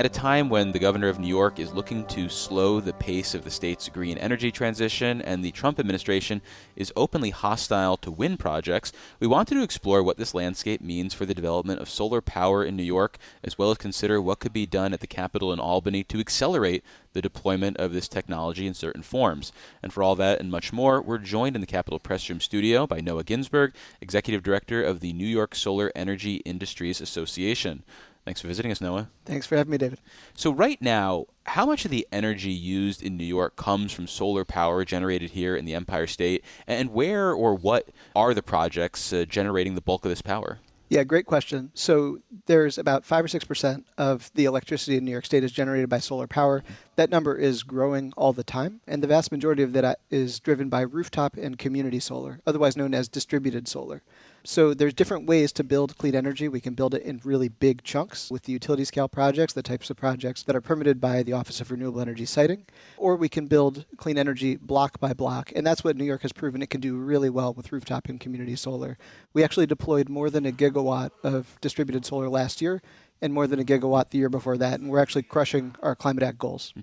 At a time when the governor of New York is looking to slow the pace of the state's green energy transition and the Trump administration is openly hostile to wind projects, we wanted to explore what this landscape means for the development of solar power in New York, as well as consider what could be done at the Capitol in Albany to accelerate the deployment of this technology in certain forms. And for all that and much more, we're joined in the Capitol Press Room studio by Noah Ginsburg, Executive Director of the New York Solar Energy Industries Association. Thanks for visiting us, Noah. Thanks for having me, David. So right now, how much of the energy used in New York comes from solar power generated here in the Empire State? And where or what are the projects generating the bulk of this power? Yeah, great question. So there's about 5 or 6% of the electricity in New York State is generated by solar power. That number is growing all the time, and the vast majority of that is driven by rooftop and community solar, otherwise known as distributed solar. So there's different ways to build clean energy. We can build it in really big chunks with the utility scale projects, the types of projects that are permitted by the Office of Renewable Energy Siting, or we can build clean energy block by block. And that's what New York has proven it can do really well with rooftop and community solar. We actually deployed more than 1 gigawatt of distributed solar last year and more than 1 gigawatt the year before that. And we're actually crushing our Climate Act goals.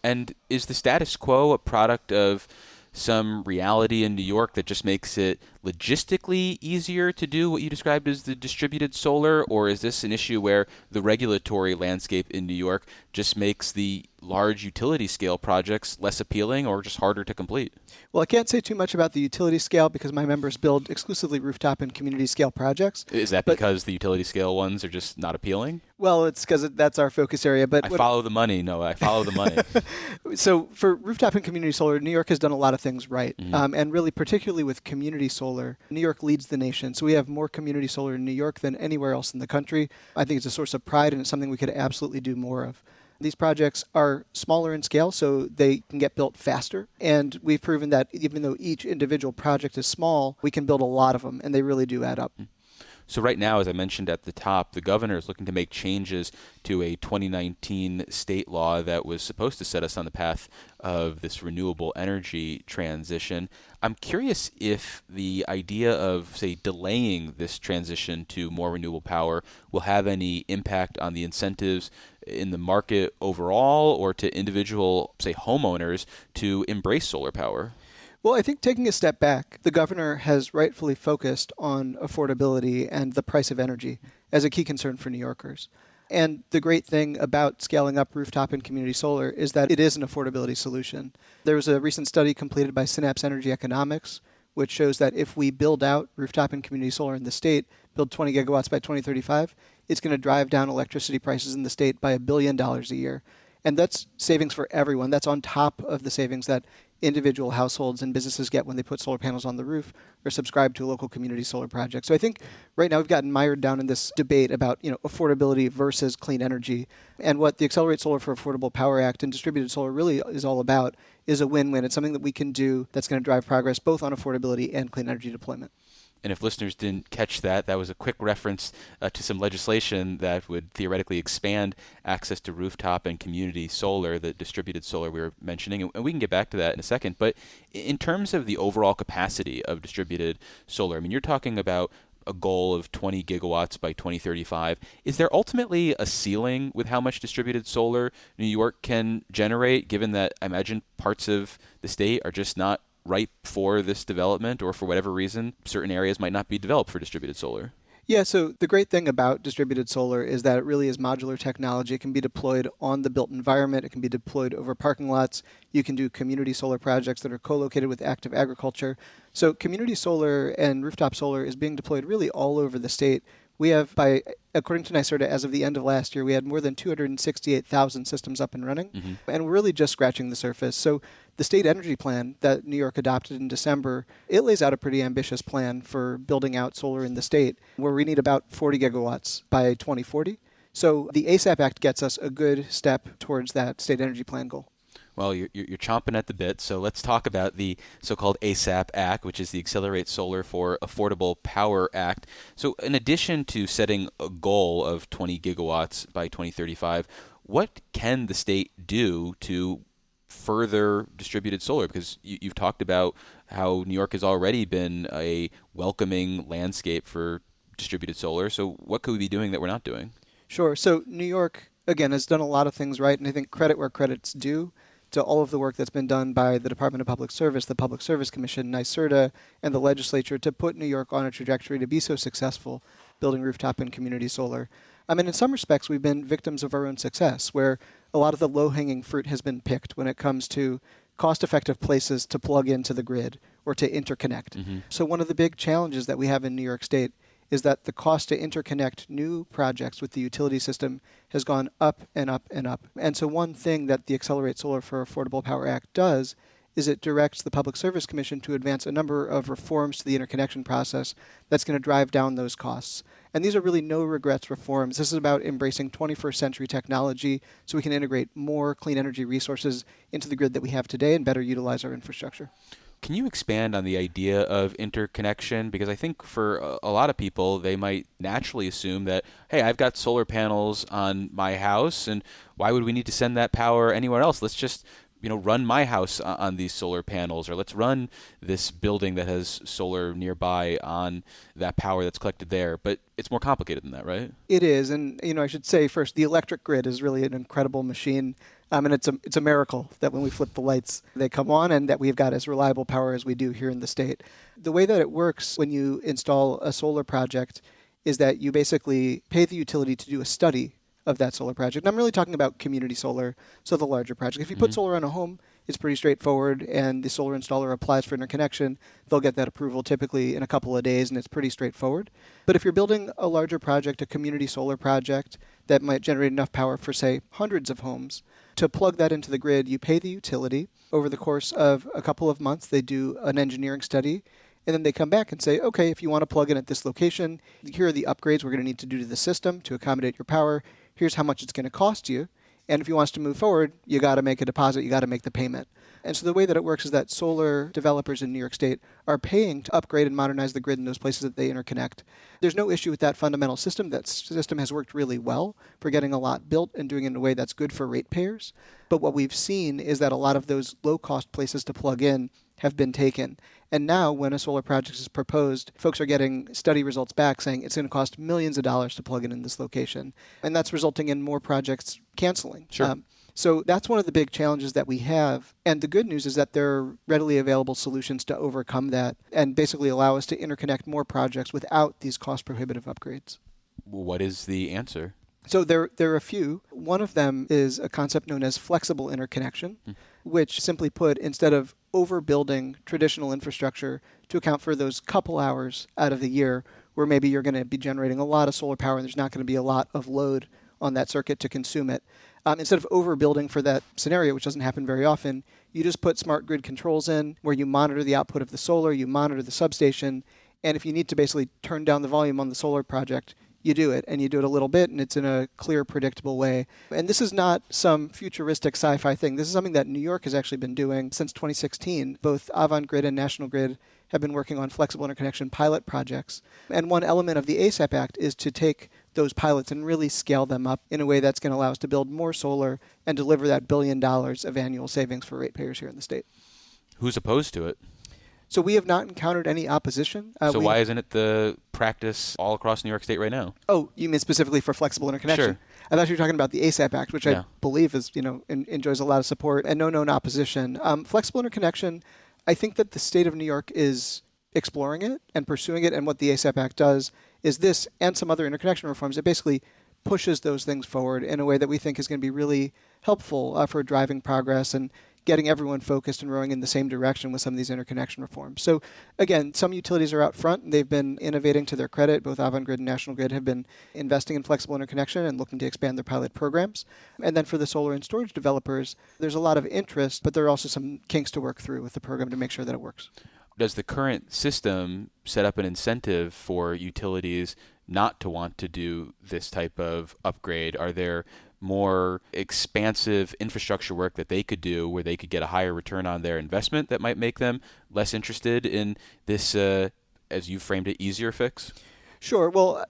And is the status quo a product of some reality in New York that just makes it logistically easier to do what you described as the distributed solar, or is this an issue where the regulatory landscape in New York just makes the large utility scale projects less appealing or just harder to complete? Well, I can't say too much about the utility scale because my members build exclusively rooftop and community scale projects. Is that because the utility scale ones are just not appealing? Well, it's because that's our focus area. But I follow the money, Noah. I follow the money. So for rooftop and community solar, New York has done a lot of things right. And really, particularly with community solar, New York leads the nation. So we have more community solar in New York than anywhere else in the country. I think it's a source of pride, and it's something we could absolutely do more of. These projects are smaller in scale, so they can get built faster. And we've proven that even though each individual project is small, we can build a lot of them, and they really do add up. So right now, as I mentioned at the top, the governor is looking to make changes to a 2019 state law that was supposed to set us on the path of this renewable energy transition. I'm curious if the idea of, say, delaying this transition to more renewable power will have any impact on the incentives in the market overall or to individual, say, homeowners to embrace solar power. Well, I think taking a step back, the governor has rightfully focused on affordability and the price of energy as a key concern for New Yorkers. And the great thing about scaling up rooftop and community solar is that it is an affordability solution. There was a recent study completed by Synapse Energy Economics, which shows that if we build out rooftop and community solar in the state, build 20 gigawatts by 2035, it's going to drive down electricity prices in the state by $1 billion a year. And that's savings for everyone. That's on top of the savings that individual households and businesses get when they put solar panels on the roof or subscribe to a local community solar project. So I think right now we've gotten mired down in this debate about affordability versus clean energy. And what the Accelerate Solar for Affordable Power Act and distributed solar really is all about is a win-win. It's something that we can do that's going to drive progress both on affordability and clean energy deployment. And if listeners didn't catch that, that was a quick reference to some legislation that would theoretically expand access to rooftop and community solar, the distributed solar we were mentioning. And we can get back to that in a second. But in terms of the overall capacity of distributed solar, I mean, you're talking about a goal of 20 gigawatts by 2035. Is there ultimately a ceiling with how much distributed solar New York can generate, given that I imagine parts of the state are just not ripe for this development, or for whatever reason, certain areas might not be developed for distributed solar? Yeah, so the great thing about distributed solar is that it really is modular technology. It can be deployed on the built environment. It can be deployed over parking lots. You can do community solar projects that are co-located with active agriculture. So community solar and rooftop solar is being deployed really all over the state. We have, according to NYSERDA, as of the end of last year, we had more than 268,000 systems up and running, and we're really just scratching the surface. So the state energy plan that New York adopted in December, it lays out a pretty ambitious plan for building out solar in the state, where we need about 40 gigawatts by 2040. So the ASAP Act gets us a good step towards that state energy plan goal. Well, you're chomping at the bit, so let's talk about the so-called ASAP Act, which is the Accelerate Solar for Affordable Power Act. So in addition to setting a goal of 20 gigawatts by 2035, what can the state do to further distributed solar? Because you've talked about how New York has already been a welcoming landscape for distributed solar. So what could we be doing that we're not doing? Sure. So New York again, has done a lot of things right, and I think credit where credit's due to all of the work that's been done by the Department of Public Service, the Public Service Commission, NYSERDA, and the legislature to put New York on a trajectory to be so successful building rooftop and community solar. I mean, in some respects, we've been victims of our own success, where a lot of the low-hanging fruit has been picked when it comes to cost-effective places to plug into the grid or to interconnect. Mm-hmm. So one of the big challenges that we have in New York State is that the cost to interconnect new projects with the utility system has gone up and up and up. And so one thing that the Accelerate Solar for Affordable Power Act does is it directs the Public Service Commission to advance a number of reforms to the interconnection process that's going to drive down those costs. And these are really no-regrets reforms. This is about embracing 21st century technology so we can integrate more clean energy resources into the grid that we have today and better utilize our infrastructure. Can you expand on the idea of interconnection? Because I think for a lot of people, they might naturally assume that, hey, I've got solar panels on my house, and why would we need to send that power anywhere else? Let's just run my house on these solar panels, or let's run this building that has solar nearby on that power that's collected there. But it's more complicated than that, right? It is, and I should say first, the electric grid is really an incredible machine. And it's a miracle that when we flip the lights, they come on, and that we've got as reliable power as we do here in the state. The way that it works when you install a solar project is that you basically pay the utility to do a study of that solar project. And I'm really talking about community solar, so the larger project. If you put solar on a home, it's pretty straightforward, and the solar installer applies for interconnection. They'll get that approval typically in a couple of days, and it's pretty straightforward. But if you're building a larger project, a community solar project that might generate enough power for, say, hundreds of homes, to plug that into the grid, you pay the utility. Over the course of a couple of months, they do an engineering study, and then they come back and say, okay, if you want to plug in at this location, here are the upgrades we're going to need to do to the system to accommodate your power. Here's how much it's going to cost you. And if you want us to move forward, you got to make a deposit, you got to make the payment. And so the way that it works is that solar developers in New York State are paying to upgrade and modernize the grid in those places that they interconnect. There's no issue with that fundamental system. That system has worked really well for getting a lot built and doing it in a way that's good for ratepayers. But what we've seen is that a lot of those low-cost places to plug in have been taken. And now when a solar project is proposed, folks are getting study results back saying it's going to cost millions of dollars to plug in this location. And that's resulting in more projects canceling. Sure. So that's one of the big challenges that we have. And the good news is that there are readily available solutions to overcome that and basically allow us to interconnect more projects without these cost-prohibitive upgrades. What is the answer? So there are a few. One of them is a concept known as flexible interconnection, which simply put, instead of overbuilding traditional infrastructure to account for those couple hours out of the year where maybe you're going to be generating a lot of solar power and there's not going to be a lot of load on that circuit to consume it, instead of overbuilding for that scenario, which doesn't happen very often, you just put smart grid controls in where you monitor the output of the solar, you monitor the substation, and if you need to basically turn down the volume on the solar project, you do it, and you do it a little bit, and it's in a clear, predictable way. And this is not some futuristic sci-fi thing. This is something that New York has actually been doing since 2016. Both Avangrid and National Grid have been working on flexible interconnection pilot projects. And one element of the ASAP Act is to take those pilots and really scale them up in a way that's going to allow us to build more solar and deliver that $1 billion of annual savings for ratepayers here in the state. Who's opposed to it? So we have not encountered any opposition. So why isn't it the practice all across New York State right now? Oh, you mean specifically for flexible interconnection? Sure. I thought you were talking about the ASAP Act, which Yeah. I believe is, enjoys a lot of support and no known opposition. Flexible interconnection, I think that the state of New York is exploring it and pursuing it, and what the ASAP Act does is this and some other interconnection reforms. It basically pushes those things forward in a way that we think is going to be really helpful for driving progress and getting everyone focused and rowing in the same direction with some of these interconnection reforms. So again, some utilities are out front and they've been innovating to their credit. Both Avangrid and National Grid have been investing in flexible interconnection and looking to expand their pilot programs. And then for the solar and storage developers, there's a lot of interest, but there are also some kinks to work through with the program to make sure that it works. Does the current system set up an incentive for utilities not to want to do this type of upgrade? Are there more expansive infrastructure work that they could do where they could get a higher return on their investment that might make them less interested in this, as you framed it, easier fix? Sure. Well,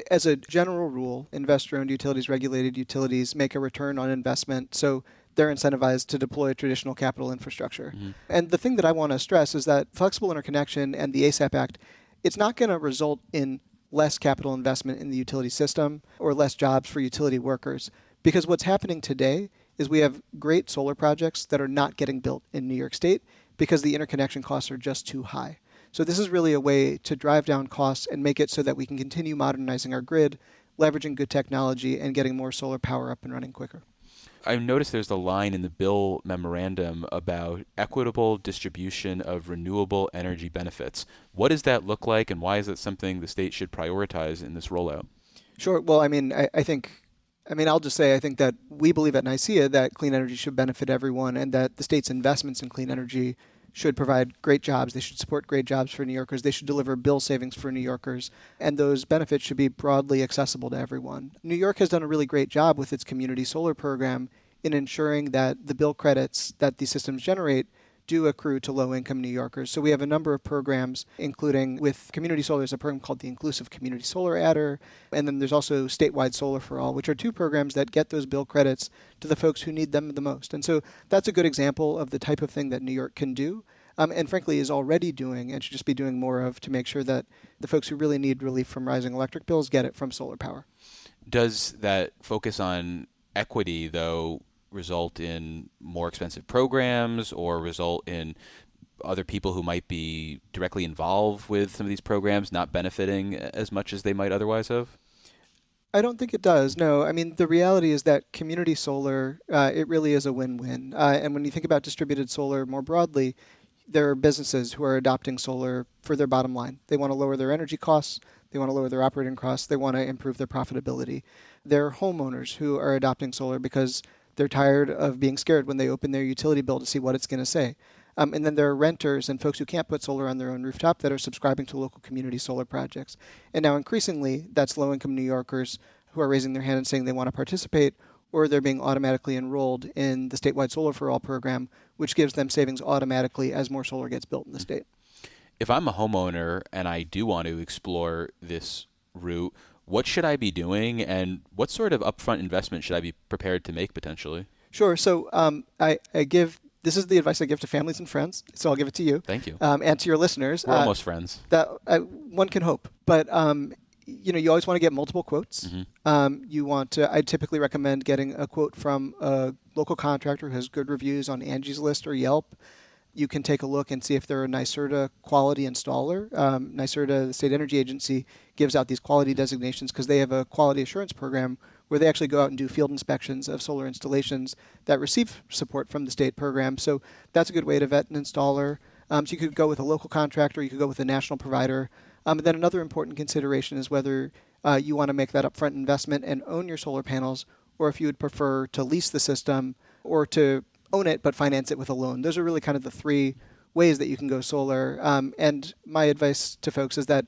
as a general rule, investor-owned utilities, regulated utilities make a return on investment. So they're incentivized to deploy traditional capital infrastructure. Mm-hmm. And the thing that I want to stress is that flexible interconnection and the ASAP Act, it's not going to result in less capital investment in the utility system or less jobs for utility workers. Because what's happening today is we have great solar projects that are not getting built in New York State because the interconnection costs are just too high. So this is really a way to drive down costs and make it so that we can continue modernizing our grid, leveraging good technology, and getting more solar power up and running quicker. I've noticed there's a line in the bill memorandum about equitable distribution of renewable energy benefits. What does that look like, and why is it something the state should prioritize in this rollout? Sure. Well, I'll just say I think that we believe at NICEA that clean energy should benefit everyone and that the state's investments in clean energy should provide great jobs. They should support great jobs for New Yorkers. They should deliver bill savings for New Yorkers. And those benefits should be broadly accessible to everyone. New York has done a really great job with its community solar program in ensuring that the bill credits that these systems generate do accrue to low-income New Yorkers. So we have a number of programs, including with community solar, there's a program called the Inclusive Community Solar Adder, and then there's also Statewide Solar for All, which are two programs that get those bill credits to the folks who need them the most. And so that's a good example of the type of thing that New York can do, and frankly is already doing and should just be doing more of to make sure that the folks who really need relief from rising electric bills get it from solar power. Does that focus on equity, though, result in more expensive programs or result in other people who might be directly involved with some of these programs not benefiting as much as they might otherwise have? I don't think it does. No, I mean, the reality is that community solar, it really is a win-win. And when you think about distributed solar more broadly, there are businesses who are adopting solar for their bottom line. They want to lower their energy costs. They want to lower their operating costs. They want to improve their profitability. There are homeowners who are adopting solar because they're tired of being scared when they open their utility bill to see what it's going to say. And then there are renters and folks who can't put solar on their own rooftop that are subscribing to local community solar projects. And now increasingly, that's low-income New Yorkers who are raising their hand and saying they want to participate, or they're being automatically enrolled in the statewide Solar for All program, which gives them savings automatically as more solar gets built in the state. If I'm a homeowner and I do want to explore this route, what should I be doing, and what sort of upfront investment should I be prepared to make potentially? Sure. So this is the advice I give to families and friends, so I'll give it to you. Thank you. And to your listeners. We're almost friends. One can hope. But you always want to get multiple quotes. Mm-hmm. I typically recommend getting a quote from a local contractor who has good reviews on Angie's List or Yelp. You can take a look and see if they're a NYSERDA quality installer. NYSERDA, the state energy agency, gives out these quality designations because they have a quality assurance program where they actually go out and do field inspections of solar installations that receive support from the state program. So that's a good way to vet an installer. So you could go with a local contractor, you could go with a national provider. And then another important consideration is whether you want to make that upfront investment and own your solar panels, or if you would prefer to lease the system or to own it but finance it with a loan. Those are really kind of the three ways that you can go solar. And my advice to folks is that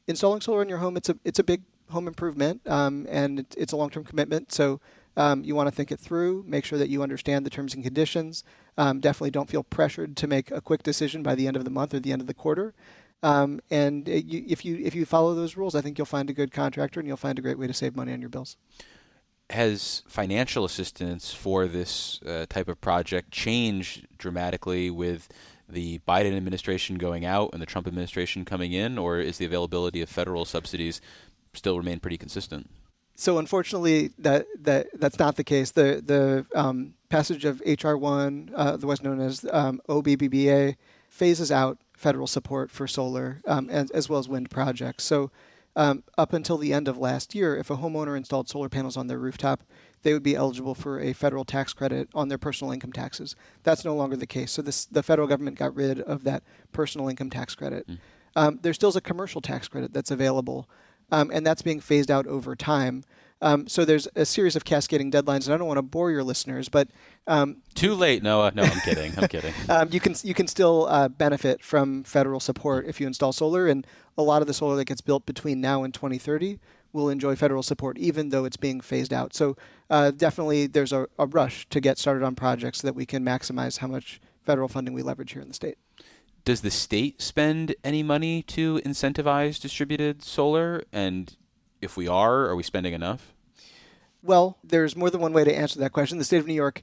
installing solar in your home, it's a big home improvement, and it's a long-term commitment. So you want to think it through, make sure that you understand the terms and conditions. Definitely don't feel pressured to make a quick decision by the end of the month or the end of the quarter. If you follow those rules, I think you'll find a good contractor and you'll find a great way to save money on your bills. Has financial assistance for this type of project changed dramatically with the Biden administration going out and the Trump administration coming in, or is the availability of federal subsidies still remain pretty consistent? So unfortunately, that's not the case. The passage of H.R. 1, otherwise known as OBBBA, phases out federal support for solar as well as wind projects. So up until the end of last year, if a homeowner installed solar panels on their rooftop, they would be eligible for a federal tax credit on their personal income taxes. That's no longer the case. So the federal government got rid of that personal income tax credit. There still is a commercial tax credit that's available, and that's being phased out over time. So there's a series of cascading deadlines, and I don't want to bore your listeners, but too late, Noah. No, I'm kidding. I'm kidding. You can still benefit from federal support if you install solar, and a lot of the solar that gets built between now and 2030 will enjoy federal support, even though it's being phased out. So definitely, there's a rush to get started on projects so that we can maximize how much federal funding we leverage here in the state. Does the state spend any money to incentivize distributed solar? And if we are we spending enough? Well, there's more than one way to answer that question. The state of New York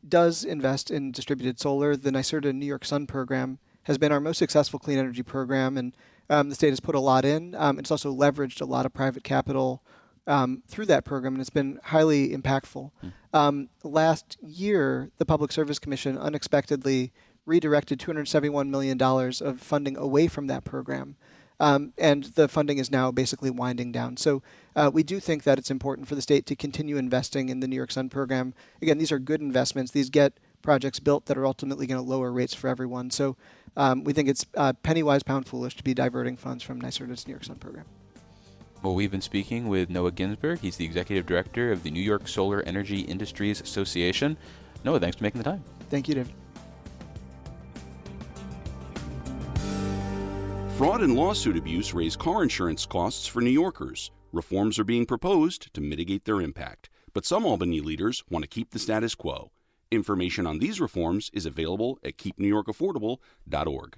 does invest in distributed solar. The NYSERDA New York Sun program has been our most successful clean energy program, and the state has put a lot in. It's also leveraged a lot of private capital through that program, and it's been highly impactful. Last year, the Public Service Commission unexpectedly redirected $271 million of funding away from that program. And the funding is now basically winding down. So we do think that it's important for the state to continue investing in the New York Sun program. Again, these are good investments. These get projects built that are ultimately going to lower rates for everyone. So we think it's penny wise, pound foolish to be diverting funds from NYSERDA's New York Sun program. Well, we've been speaking with Noah Ginsburg. He's the executive director of the New York Solar Energy Industries Association. Noah, thanks for making the time. Thank you, David. Fraud and lawsuit abuse raise car insurance costs for New Yorkers. Reforms are being proposed to mitigate their impact, but some Albany leaders want to keep the status quo. Information on these reforms is available at keepnewyorkaffordable.org.